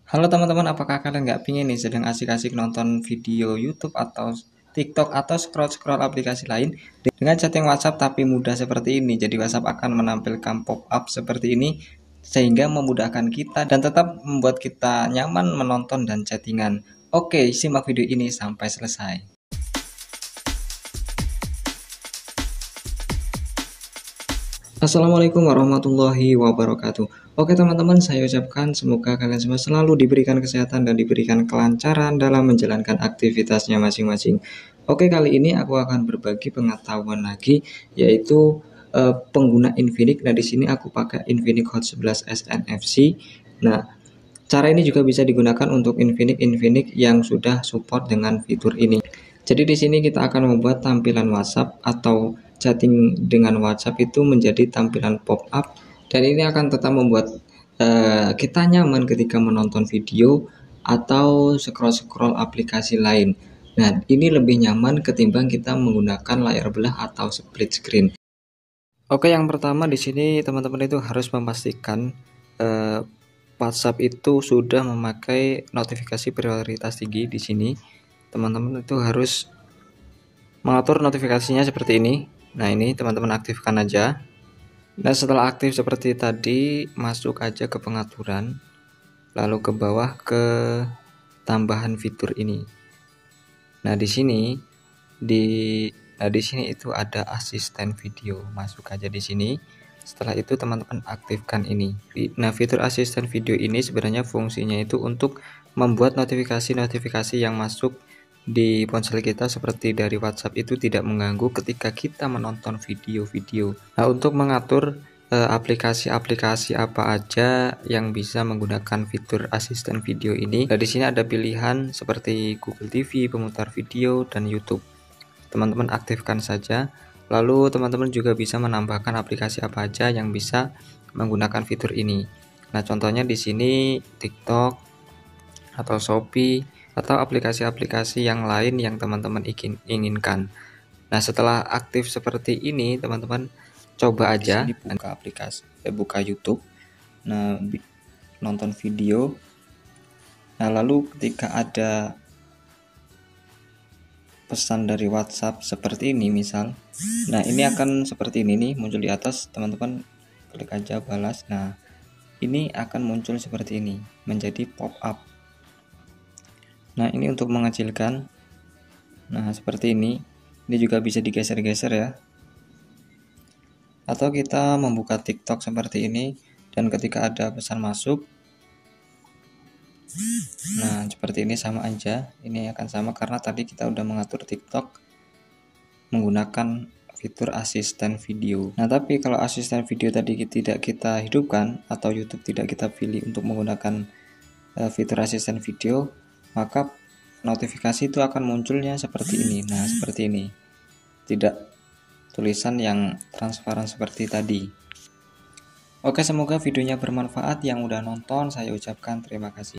Halo teman-teman, apakah kalian nggak pingin nih sedang asik-asik nonton video YouTube atau TikTok atau scroll-scroll aplikasi lain dengan chatting WhatsApp tapi mudah seperti ini? Jadi WhatsApp akan menampilkan pop-up seperti ini sehingga memudahkan kita dan tetap membuat kita nyaman menonton dan chattingan. Oke, simak video ini sampai selesai. Assalamualaikum warahmatullahi wabarakatuh. Oke teman-teman, saya ucapkan semoga kalian semua selalu diberikan kesehatan dan diberikan kelancaran dalam menjalankan aktivitasnya masing-masing. Oke, kali ini aku akan berbagi pengetahuan lagi, yaitu pengguna Infinix. Nah, di sini aku pakai Infinix Hot 11 SNFC. Nah, cara ini juga bisa digunakan untuk Infinix yang sudah support dengan fitur ini. Jadi di sini kita akan membuat tampilan WhatsApp atau chatting dengan WhatsApp itu menjadi tampilan pop-up, dan ini akan tetap membuat kita nyaman ketika menonton video atau scroll-scroll aplikasi lain. Nah, ini lebih nyaman ketimbang kita menggunakan layar belah atau split screen. Oke, yang pertama di sini teman-teman itu harus memastikan eh, WhatsApp itu sudah memakai notifikasi prioritas tinggi. Di sini teman-teman itu harus mengatur notifikasinya seperti ini. Nah, ini teman-teman aktifkan aja. Nah, setelah aktif seperti tadi, masuk aja ke pengaturan, lalu ke bawah ke tambahan fitur ini. Nah, di sini di sini itu ada asisten video. Masuk aja di sini. Setelah itu teman-teman aktifkan ini. Nah, fitur asisten video ini sebenarnya fungsinya itu untuk membuat notifikasi-notifikasi yang masuk di ponsel kita seperti dari WhatsApp itu tidak mengganggu ketika kita menonton video-video. Nah, untuk mengatur aplikasi-aplikasi apa aja yang bisa menggunakan fitur asisten video ini. Nah, di sini ada pilihan seperti Google TV, pemutar video, dan YouTube. Teman-teman aktifkan saja. Lalu teman-teman juga bisa menambahkan aplikasi apa aja yang bisa menggunakan fitur ini. Nah, contohnya di sini TikTok atau Shopee atau aplikasi-aplikasi yang lain yang teman-teman inginkan. Nah, setelah aktif seperti ini, teman-teman coba aja buka aplikasi, buka YouTube. Nah, nonton video. Nah, lalu ketika ada pesan dari WhatsApp seperti ini misal, nah ini akan seperti ini nih, muncul di atas. Teman-teman klik aja balas. Nah, ini akan muncul seperti ini menjadi pop-up. Nah, ini untuk mengecilkan. Nah, seperti ini juga bisa digeser-geser ya, atau kita membuka TikTok seperti ini, dan ketika ada pesan masuk, nah seperti ini sama aja. Ini akan sama karena tadi kita udah mengatur TikTok menggunakan fitur asisten video. Nah, tapi kalau asisten video tadi tidak kita hidupkan atau YouTube tidak kita pilih untuk menggunakan fitur asisten video, maka notifikasi itu akan munculnya seperti ini. Nah, seperti ini. Tidak tulisan yang transparan seperti tadi. Oke, semoga videonya bermanfaat. Yang udah nonton, saya ucapkan terima kasih.